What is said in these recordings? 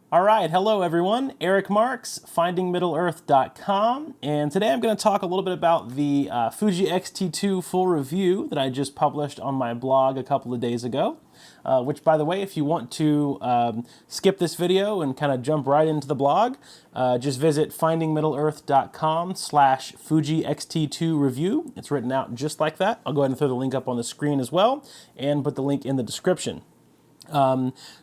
All right, hello everyone. Eric Marks, FindingMiddleEarth.com, and today I'm going to talk a little bit about the Fuji X-T2 full review that I just published on my blog a couple of days ago. Which, by the way, if you want to skip this video and kind of jump right into the blog, just visit FindingMiddleEarth.com/Fuji X-T2 review. It's written out just like that. I'll go ahead and throw the link up on the screen as well, and put the link in the description.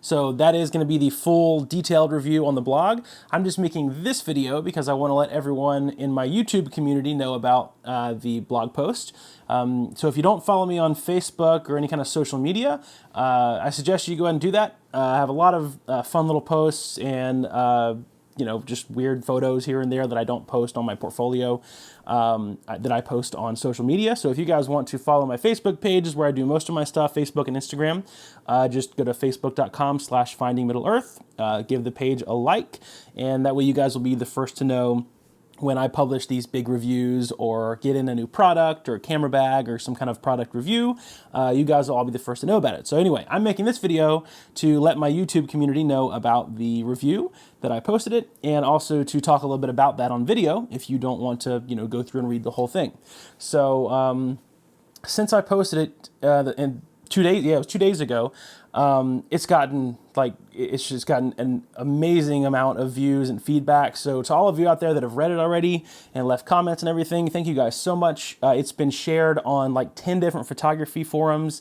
So that is going to be the full detailed review on the blog. I'm just making this video because I want to let everyone in my YouTube community know about the blog post. So if you don't follow me on Facebook or any kind of social media, I suggest you go ahead and do that. I have a lot of fun little posts and just weird photos here and there that I don't post on my portfolio, that I post on social media. So if you guys want to follow my Facebook page, is where I do most of my stuff, Facebook and Instagram, just go to facebook.com/FindingMiddleEarth, give the page a like, and that way you guys will be the first to know when I publish these big reviews or get in a new product or a camera bag or some kind of product review. You guys will all be the first to know about it. So anyway, I'm making this video to let my YouTube community know about the review that I posted it, and also to talk a little bit about that on video if you don't want to go through and read the whole thing. So since I posted it in 2 days, it was 2 days ago, it's just gotten an amazing amount of views and feedback. So to all of you out there that have read it already and left comments and everything, thank you guys so much. It's been shared on like 10 different photography forums.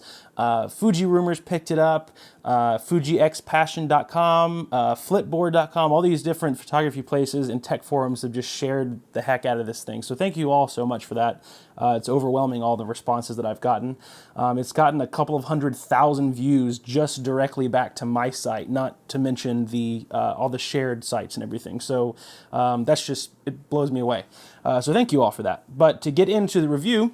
Fuji Rumors picked it up, FujiXPassion.com, Flipboard.com, all these different photography places and tech forums have just shared the heck out of this thing. So thank you all so much for that. It's overwhelming, all the responses that I've gotten. It's gotten a couple of 100,000 views just directly back to my site, not to mention the all the shared sites and everything. So it blows me away. So thank you all for that. But to get into the review,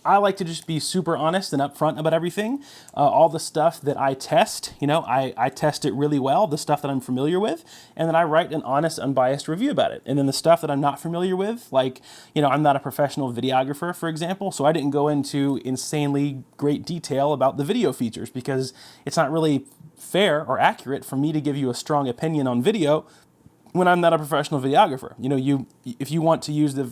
I like to just be super honest and upfront about everything. All the stuff that I test, I test it really well, the stuff that I'm familiar with, and then I write an honest, unbiased review about it. And then the stuff that I'm not familiar with, like, I'm not a professional videographer, for example, so I didn't go into insanely great detail about the video features because it's not really fair or accurate for me to give you a strong opinion on video when I'm not a professional videographer. If you want to use the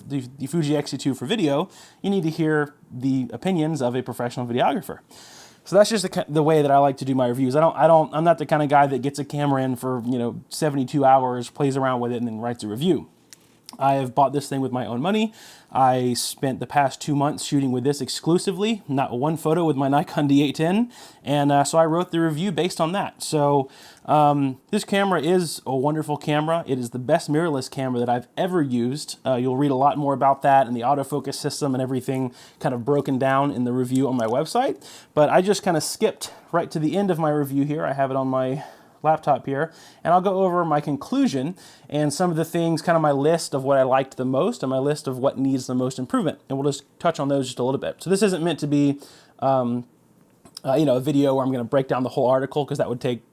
Fuji X-T2 for video, you need to hear the opinions of a professional videographer. So that's just the way that I like to do my reviews. I'm not the kind of guy that gets a camera in for 72 hours, plays around with it, and then writes a review. I have bought this thing with my own money. I spent the past 2 months shooting with this exclusively, not one photo with my Nikon D810, and so I wrote the review based on that. So this camera is a wonderful camera. It is the best mirrorless camera that I've ever used. You'll read a lot more about that and the autofocus system and everything kind of broken down in the review on my website, but I just kind of skipped right to the end of my review here. I have it on my laptop here, and I'll go over my conclusion and some of the things, kind of my list of what I liked the most and my list of what needs the most improvement, and we'll just touch on those just a little bit. So this isn't meant to be a video where I'm going to break down the whole article, because that would take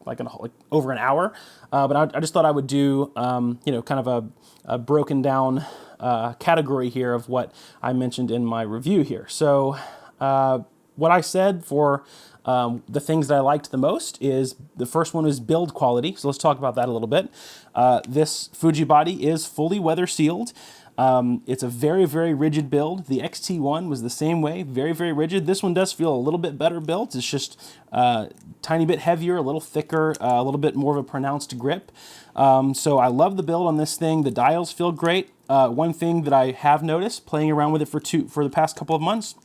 over an hour, but I just thought I would do kind of a broken down category here of what I mentioned in my review here. So what I said for the things that I liked the most is, the first one is build quality. So let's talk about that a little bit. This Fuji body is fully weather sealed. It's a very, very rigid build. The X-T1 was the same way, very, very rigid. This one does feel a little bit better built. It's just tiny bit heavier, a little thicker, a little bit more of a pronounced grip. So I love the build on this thing. The dials feel great. One thing that I have noticed playing around with it for the past couple of months,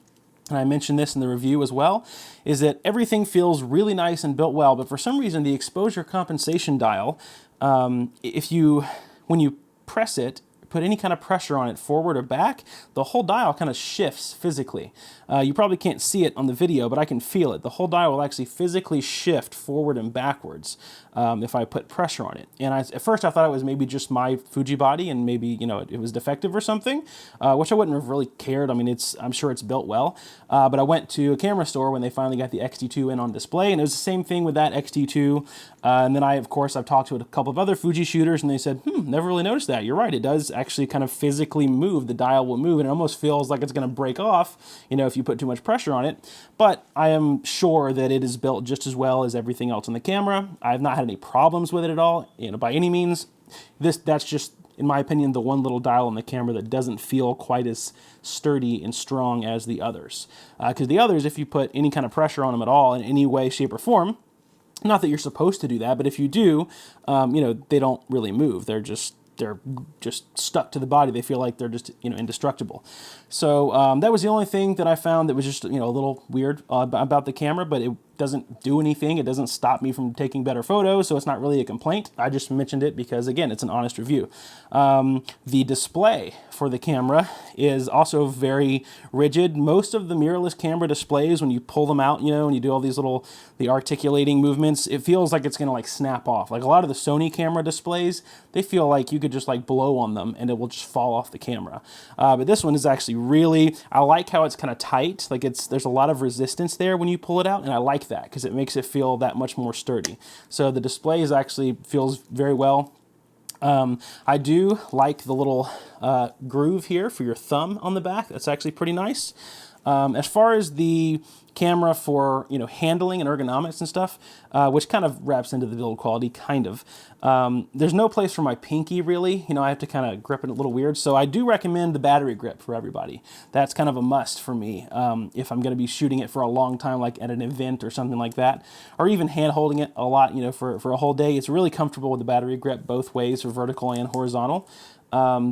and I mentioned this in the review as well, is that everything feels really nice and built well, but for some reason the exposure compensation dial, when you press it, put any kind of pressure on it, forward or back, the whole dial kind of shifts physically. You probably can't see it on the video, but I can feel it. The whole dial will actually physically shift forward and backwards if I put pressure on it. And at first I thought it was maybe just my Fuji body and maybe it was defective or something, which I wouldn't have really cared. I mean, I'm sure it's built well. But I went to a camera store when they finally got the X-T2 in on display, and it was the same thing with that X-T2. And then I've talked to a couple of other Fuji shooters, and they said, never really noticed that. You're right, it does actually actually kind of physically move. The dial will move, and it almost feels like it's going to break off, you know, if you put too much pressure on it. But I am sure that it is built just as well as everything else on the camera. I've not had any problems with it at all, you know, by any means. That's just, in my opinion, the one little dial on the camera that doesn't feel quite as sturdy and strong as the others. Because the others, if you put any kind of pressure on them at all in any way, shape, or form, not that you're supposed to do that, but if you do, you know, they don't really move. They're just stuck to the body. They feel like they're just, you know, indestructible. So that was the only thing that I found that was just, you know, a little weird about the camera, but it doesn't do anything. It doesn't stop me from taking better photos, so it's not really a complaint. I just mentioned it because, again, it's an honest review. The display for the camera is also very rigid. Most of the mirrorless camera displays, when you pull them out, you know, and you do all these the articulating movements, it feels like it's gonna like snap off. Like a lot of the Sony camera displays, they feel like you could just like blow on them and it will just fall off the camera. But this one is actually really, I like how it's kind of tight. Like there's a lot of resistance there when you pull it out, and I like that because it makes it feel that much more sturdy. So the display is actually feels very well. I do like the little groove here for your thumb on the back. That's actually pretty nice. As far as the camera for, you know, handling and ergonomics and stuff, which kind of wraps into the build quality, kind of. There's no place for my pinky, really. You know, I have to kind of grip it a little weird. So I do recommend the battery grip for everybody. That's kind of a must for me if I'm going to be shooting it for a long time, like at an event or something like that, or even hand holding it a lot, you know, for a whole day. It's really comfortable with the battery grip both ways, for vertical and horizontal.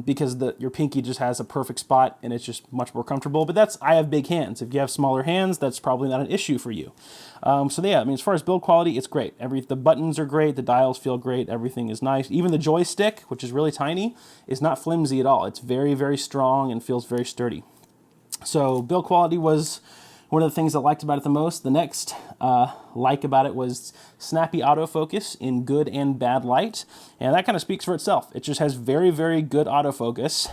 Because your pinky just has a perfect spot and it's just much more comfortable. But I have big hands. If you have smaller hands, that's probably not an issue for you. So yeah, I mean, as far as build quality, it's great. The buttons are great, the dials feel great, everything is nice. Even the joystick, which is really tiny, is not flimsy at all. It's very, very strong and feels very sturdy. So build quality was one of the things I liked about it the most. The next like about it was snappy autofocus in good and bad light. And that kind of speaks for itself. It just has very, very good autofocus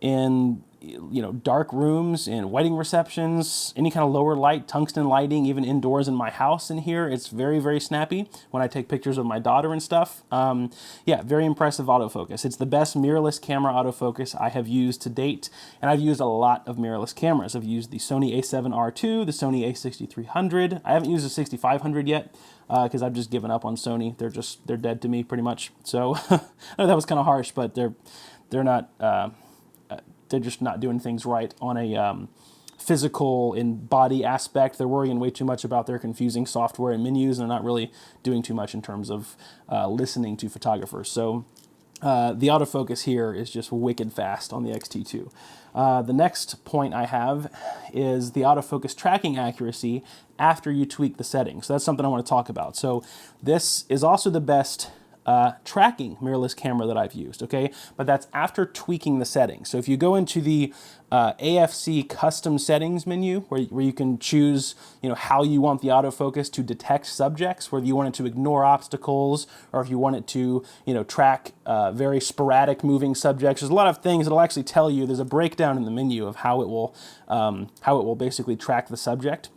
in, you know, dark rooms, in wedding receptions, any kind of lower light, tungsten lighting, even indoors in my house in here. It's very, very snappy when I take pictures of my daughter and stuff. Yeah, very impressive autofocus. It's the best mirrorless camera autofocus I have used to date, and I've used a lot of mirrorless cameras. I've used the Sony a7R II, the Sony a6300. I haven't used the 6500 yet because I've just given up on Sony. They're dead to me pretty much. So I know that was kind of harsh, but they're not. They're just not doing things right on a physical and body aspect. They're worrying way too much about their confusing software and menus, and they're not really doing too much in terms of listening to photographers. So the autofocus here is just wicked fast on the X-T2. The next point I have is the autofocus tracking accuracy after you tweak the settings. So that's something I want to talk about. So this is also the best tracking mirrorless camera that I've used, okay? But that's after tweaking the settings. So if you go into the AFC custom settings menu where you can choose, you know, how you want the autofocus to detect subjects, whether you want it to ignore obstacles or if you want it to, you know, track very sporadic moving subjects. There's a lot of things that'll actually tell you. There's a breakdown in the menu of how it will basically track the subject.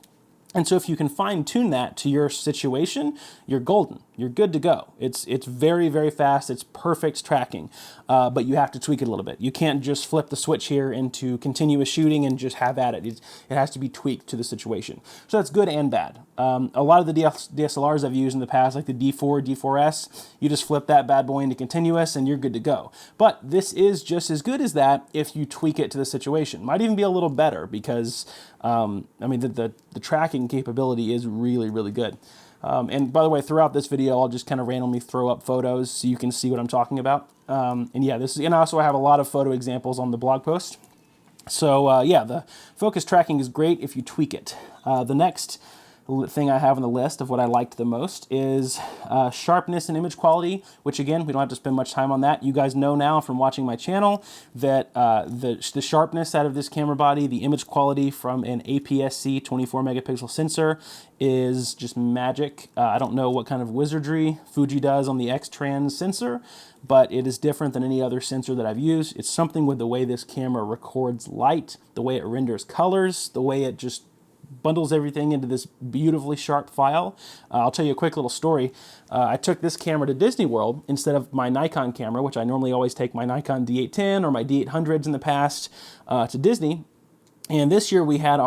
And so if you can fine-tune that to your situation, you're golden. You're good to go. It's very, very fast. It's perfect tracking, but you have to tweak it a little bit. You can't just flip the switch here into continuous shooting and just have at it. It has to be tweaked to the situation. So that's good and bad. A lot of the DSLRs I've used in the past, like the D4, D4S, you just flip that bad boy into continuous and you're good to go. But this is just as good as that if you tweak it to the situation. Might even be a little better because, I mean, the tracking capability is really, really good. And by the way, throughout this video, I'll just kind of randomly throw up photos so you can see what I'm talking about. And yeah, and also I have a lot of photo examples on the blog post. So yeah, the focus tracking is great if you tweak it. The next thing I have on the list of what I liked the most is sharpness and image quality, which again, we don't have to spend much time on that. You guys know now from watching my channel that the sharpness out of this camera body, the image quality from an APS-C 24 megapixel sensor is just magic. I don't know what kind of wizardry Fuji does on the X-Trans sensor, but it is different than any other sensor that I've used. It's something with the way this camera records light, the way it renders colors, the way it just bundles everything into this beautifully sharp file. I'll tell you a quick little story. I took this camera to Disney World instead of my Nikon camera, which I normally always take my Nikon D810 or my D800s in the past to Disney. And this year we had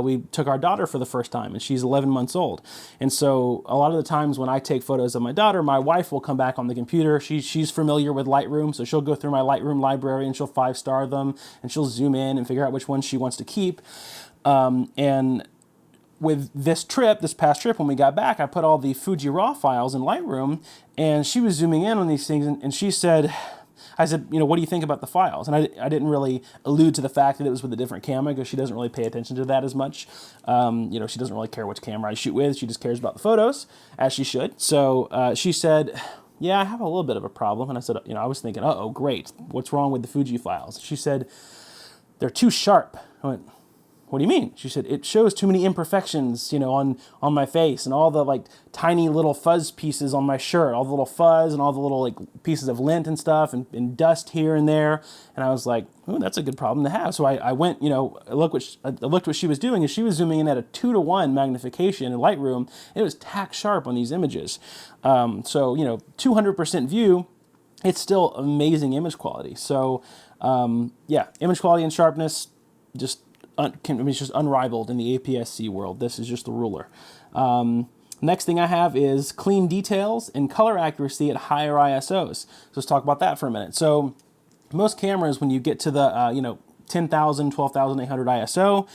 we took our daughter for the first time, and she's 11 months old. And so a lot of the times when I take photos of my daughter, my wife will come back on the computer. She's familiar with Lightroom, so she'll go through my Lightroom library and she'll 5-star them, and she'll zoom in and figure out which ones she wants to keep. And with this past trip, when we got back, I put all the Fuji RAW files in Lightroom, and she was zooming in on these things, and she said, I said, what do you think about the files? And I didn't really allude to the fact that it was with a different camera, because she doesn't really pay attention to that as much. She doesn't really care which camera I shoot with. She just cares about the photos, as she should. So she said, yeah, I have a little bit of a problem. And I said, I was thinking, uh-oh, great. What's wrong with the Fuji files? She said, they're too sharp. I went, what do you mean? She said, it shows too many imperfections, on my face, and all the like tiny little fuzz pieces on my shirt, all the little fuzz and all the little like pieces of lint and stuff, and dust here and there. And I was like, oh, that's a good problem to have. So I went, I looked what she was doing, and she was zooming in at a 2:1 magnification in Lightroom. And it was tack sharp on these images. 200% view, it's still amazing image quality. So image quality and sharpness, it's just unrivaled in the APS-C world. This is just the ruler. Next thing I have is clean details and color accuracy at higher ISOs. So let's talk about that for a minute. So most cameras, when you get to the 10,000, 12,800 ISO,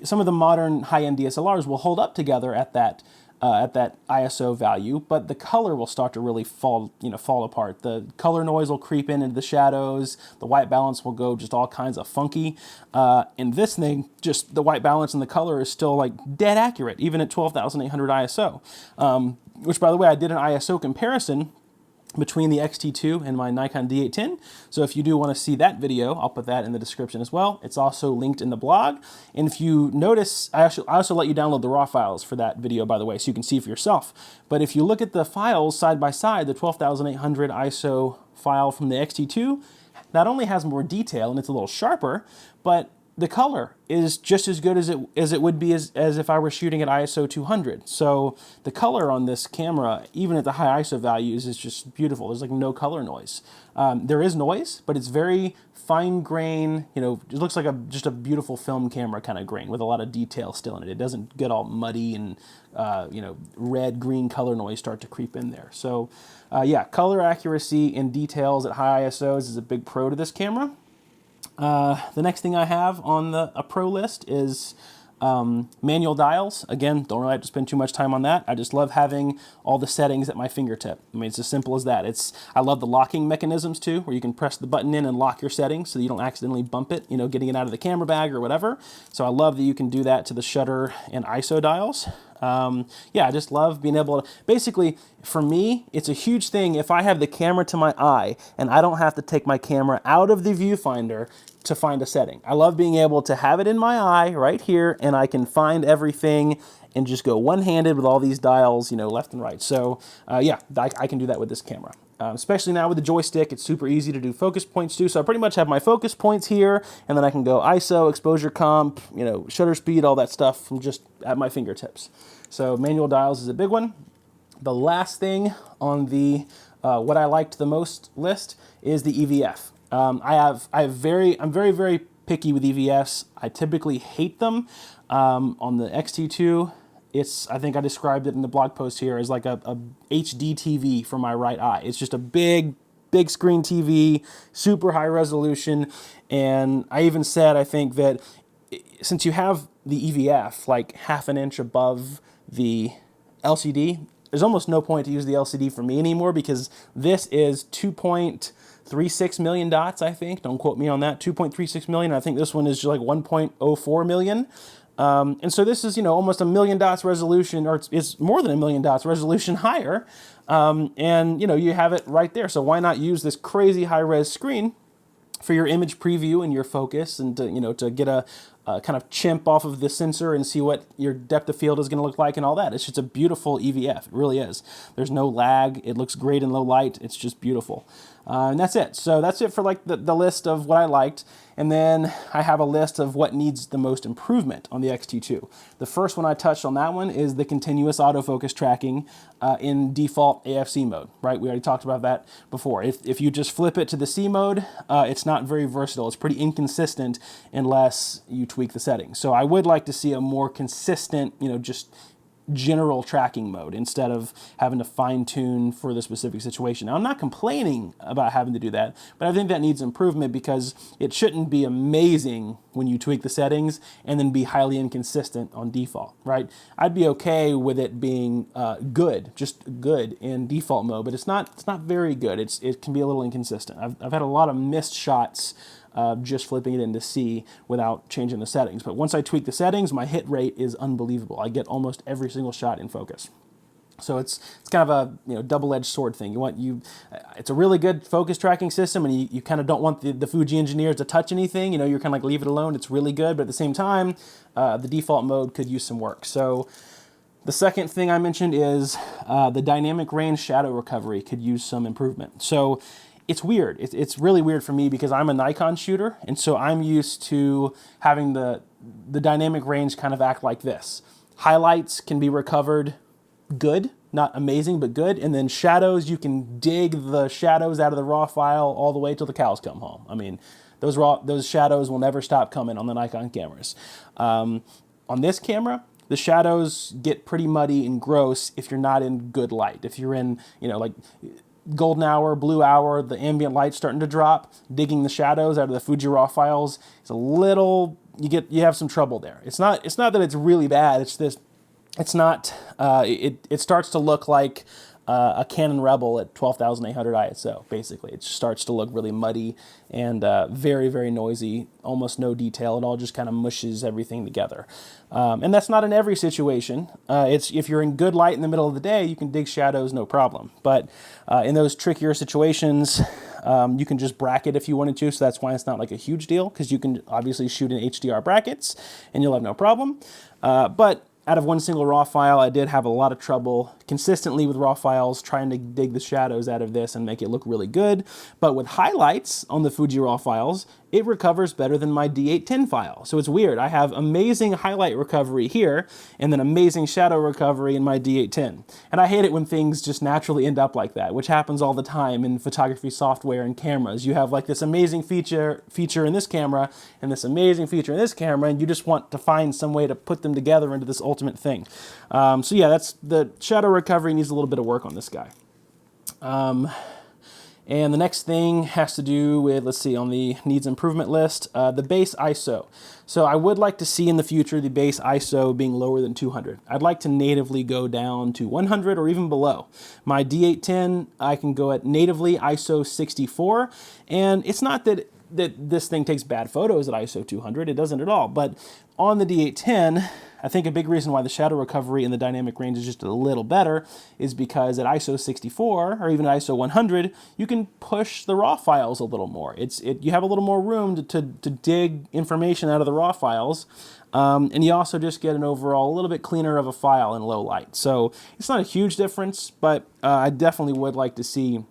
some of the modern high-end DSLRs will hold up together at that ISO value, but the color will start to really fall apart. The color noise will creep into the shadows. The white balance will go just all kinds of funky. In this thing, just the white balance and the color is still like dead accurate, even at 12,800 ISO. Which, by the way, I did an ISO comparison between the X-T2 and my Nikon D810. So if you do want to see that video, I'll put that in the description as well. It's also linked in the blog. And if you notice, I also let you download the RAW files for that video, by the way, so you can see for yourself. But if you look at the files side by side, the 12,800 ISO file from the X-T2 not only has more detail and it's a little sharper, but the color is just as good as it would be as if I were shooting at ISO 200. So the color on this camera, even at the high ISO values, is just beautiful. There's like no color noise. There is noise, but it's very fine grain. It looks like just a beautiful film camera kind of grain with a lot of detail still in it. It doesn't get all muddy and red, green color noise start to creep in there. So color accuracy and details at high ISOs is a big pro to this camera. The next thing I have on a pro list is manual dials. Again, don't really have to spend too much time on that. I just love having all the settings at my fingertip. I mean, it's as simple as that. I love the locking mechanisms too, where you can press the button in and lock your settings so that you don't accidentally bump it, getting it out of the camera bag or whatever. So I love that you can do that to the shutter and ISO dials. I just love being able to, basically, for me, it's a huge thing if I have the camera to my eye and I don't have to take my camera out of the viewfinder to find a setting. I love being able to have it in my eye right here, and I can find everything and just go one-handed with all these dials, left and right. So I can do that with this camera. Especially now with the joystick, it's super easy to do focus points too. So I pretty much have my focus points here, and then I can go ISO, exposure comp, shutter speed, all that stuff from just at my fingertips. So manual dials is a big one. The last thing on the what I liked the most list is the EVF. I'm very, very picky with EVFs. I typically hate them. On the X-T2, I think I described it in the blog post here as like a HD TV for my right eye. It's just a big screen TV, super high resolution. And I even said, I think that since you have the EVF like half an inch above the LCD, there's almost no point to use the LCD for me anymore, because this is 2.36 million dots, I think. Don't quote me on that. 2.36 million. I think this one is just like 1.04 million. And so this is, almost a million dots resolution, or it's more than a million dots resolution higher. And you have it right there. So why not use this crazy high-res screen for your image preview and your focus, and to get a kind of chimp off of the sensor and see what your depth of field is going to look like and all that. It's just a beautiful EVF. It really is. There's no lag. It looks great in low light. It's just beautiful. And that's it. So that's it for like the list of what I liked. And then I have a list of what needs the most improvement on the X-T2. The first one I touched on that one is the continuous autofocus tracking in default AFC mode, right? We already talked about that before. If you just flip it to the C mode, it's not very versatile. It's pretty inconsistent unless you tweak the settings. So I would like to see a more consistent, just general tracking mode instead of having to fine tune for the specific situation. Now, I'm not complaining about having to do that, but I think that needs improvement because it shouldn't be amazing when you tweak the settings and then be highly inconsistent on default, right? I'd be okay with it being good, just good in default mode, but it's not very good. It can be a little inconsistent. I've had a lot of missed shots just flipping it into C without changing the settings. But once I tweak the settings, my hit rate is unbelievable. I get almost every single shot in focus. So it's kind of a double-edged sword thing. It's a really good focus tracking system, and you kind of don't want the Fuji engineers to touch anything. You're kind of like leave it alone. It's really good, but at the same time, the default mode could use some work. So the second thing I mentioned is the dynamic range shadow recovery could use some improvement. So it's weird. It's really weird for me because I'm a Nikon shooter, and so I'm used to having the dynamic range kind of act like this. Highlights can be recovered good, not amazing, but good, and then shadows, you can dig the shadows out of the raw file all the way till the cows come home. I mean, those shadows will never stop coming on the Nikon cameras. On this camera, the shadows get pretty muddy and gross if you're not in good light. If you're in, like golden hour, blue hour, the ambient light starting to drop, digging the shadows out of the Fuji raw files, it's a little, you have some trouble there. It's not that it's really bad. It starts to look like a Canon Rebel at 12,800 ISO, basically. It just starts to look really muddy and very, very noisy, almost no detail. It all just kind of mushes everything together. And that's not in every situation. If you're in good light in the middle of the day, you can dig shadows, no problem. But in those trickier situations, you can just bracket if you wanted to, so that's why it's not like a huge deal, because you can obviously shoot in HDR brackets and you'll have no problem. But out of one single raw file, I did have a lot of trouble consistently with raw files trying to dig the shadows out of this and make it look really good. But with highlights on the Fuji raw files, it recovers better than my D810 file. So it's weird. I have amazing highlight recovery here and then amazing shadow recovery in my D810. And I hate it when things just naturally end up like that, which happens all the time in photography software and cameras. You have like this amazing feature in this camera and this amazing feature in this camera, and you just want to find some way to put them together into this ultimate thing. So yeah, that's the shadow recovery needs a little bit of work on this guy. And the next thing has to do with, let's see, on the needs improvement list, the base ISO. So I would like to see in the future the base ISO being lower than 200. I'd like to natively go down to 100 or even below. My D810, I can go at natively ISO 64, and it's not that this thing takes bad photos at ISO 200, it doesn't at all, but on the D810, I think a big reason why the shadow recovery in the dynamic range is just a little better is because at ISO 64 or even at ISO 100, you can push the raw files a little more. You have a little more room to dig information out of the raw files, and you also just get an overall a little bit cleaner of a file in low light. So it's not a huge difference, but I definitely would like to see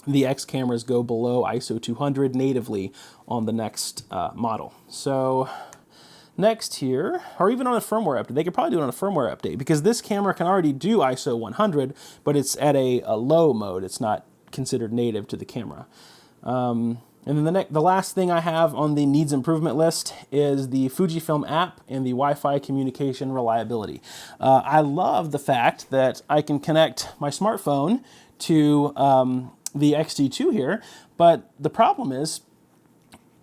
the X cameras go below ISO 200 natively on the next model. So next here, or even on a firmware update, they could probably do it on a firmware update because this camera can already do ISO 100, but it's at a low mode. It's not considered native to the camera. And then the last thing I have on the needs improvement list is the Fujifilm app and the Wi-Fi communication reliability. I love the fact that I can connect my smartphone to the X-T2 here, but the problem is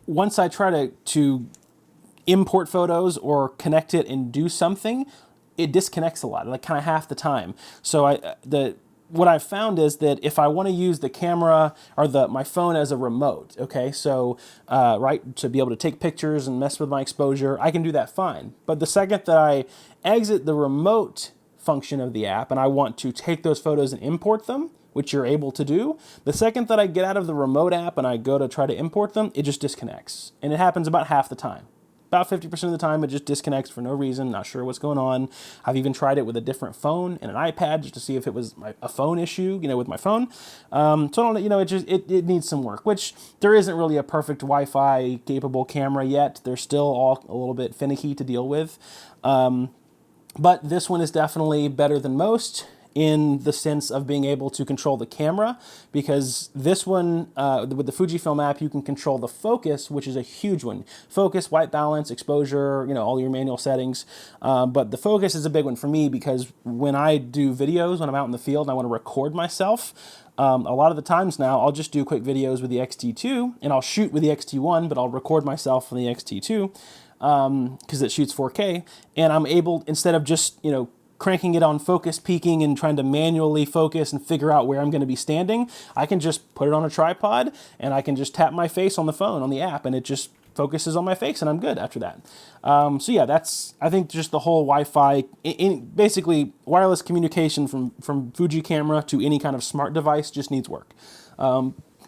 once I try to import photos or connect it and do something, it disconnects a lot, like kind of half the time. So what I've found is that if I want to use the camera or my phone as a remote, okay, so right, to be able to take pictures and mess with my exposure, I can do that fine. But the second that I exit the remote function of the app and I want to take those photos and import them, which you're able to do, the second that I get out of the remote app and I go to try to import them, it just disconnects. And it happens about half the time. about 50% of the time it just disconnects for no reason, not sure what's going on. I've even tried it with a different phone and an iPad just to see if it was a phone issue, with my phone. So I don't, it needs some work, which there isn't really a perfect Wi-Fi capable camera yet. They're still all a little bit finicky to deal with. But this one is definitely better than most in the sense of being able to control the camera, because this one, with the Fujifilm app, you can control the focus, which is a huge one. Focus, white balance, exposure, all your manual settings. But the focus is a big one for me, because when I do videos, when I'm out in the field and I want to record myself, a lot of the times now I'll just do quick videos with the X-T2, and I'll shoot with the X-T1, but I'll record myself on the X-T2 because it shoots 4K, and I'm able, instead of just, cranking it on focus peaking and trying to manually focus and figure out where I'm going to be standing, I can just put it on a tripod and I can just tap my face on the phone on the app, and it just focuses on my face, and I'm good after that. So yeah, that's, I think, just the whole Wi-Fi, basically wireless communication from Fuji camera to any kind of smart device just needs work.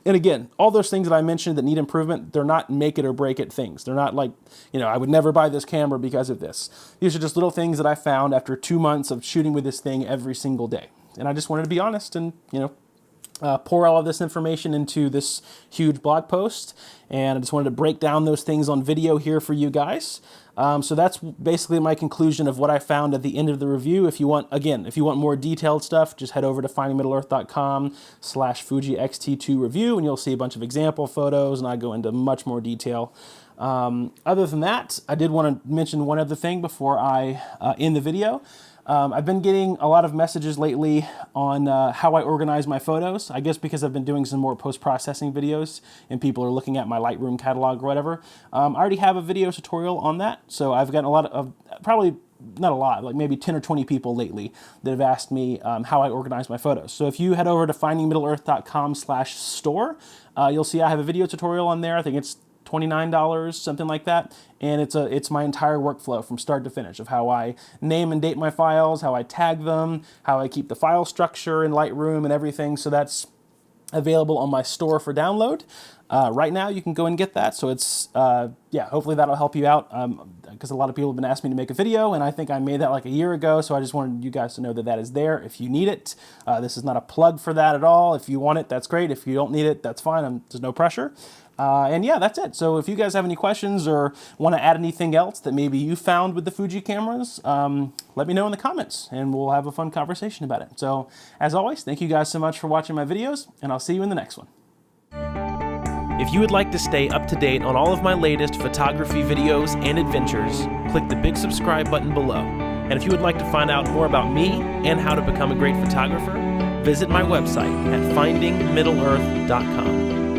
And again, all those things that I mentioned that need improvement, they're not make it or break it things. They're not like, I would never buy this camera because of this. These are just little things that I found after 2 months of shooting with this thing every single day. And I just wanted to be honest and, pour all of this information into this huge blog post. And I just wanted to break down those things on video here for you guys. So that's basically my conclusion of what I found at the end of the review. If you want more detailed stuff, just head over to findingmiddleearth.com/Fuji X-T2 review, and you'll see a bunch of example photos, and I go into much more detail. Other than that, I did want to mention one other thing before I end the video. I've been getting a lot of messages lately on how I organize my photos. I guess because I've been doing some more post-processing videos and people are looking at my Lightroom catalog or whatever. I already have a video tutorial on that, so I've gotten a lot of, probably not a lot, like maybe 10 or 20 people lately that have asked me how I organize my photos. So if you head over to findingmiddleearth.com/store, you'll see I have a video tutorial on there. I think it's $29, something like that, and it's my entire workflow from start to finish of how I name and date my files, how I tag them, how I keep the file structure in Lightroom and everything. So that's available on my store for download. Right now you can go and get that, so it's hopefully that'll help you out, because a lot of people have been asking me to make a video, and I think I made that like a year ago, so I just wanted you guys to know that that is there if you need it. This is not a plug for that at all. If you want it, that's great. If you don't need it, that's fine. There's no pressure. And yeah, that's it. So if you guys have any questions or want to add anything else that maybe you found with the Fuji cameras, let me know in the comments and we'll have a fun conversation about it. So as always, thank you guys so much for watching my videos, and I'll see you in the next one. If you would like to stay up to date on all of my latest photography videos and adventures, click the big subscribe button below. And if you would like to find out more about me and how to become a great photographer, visit my website at findingmiddleearth.com.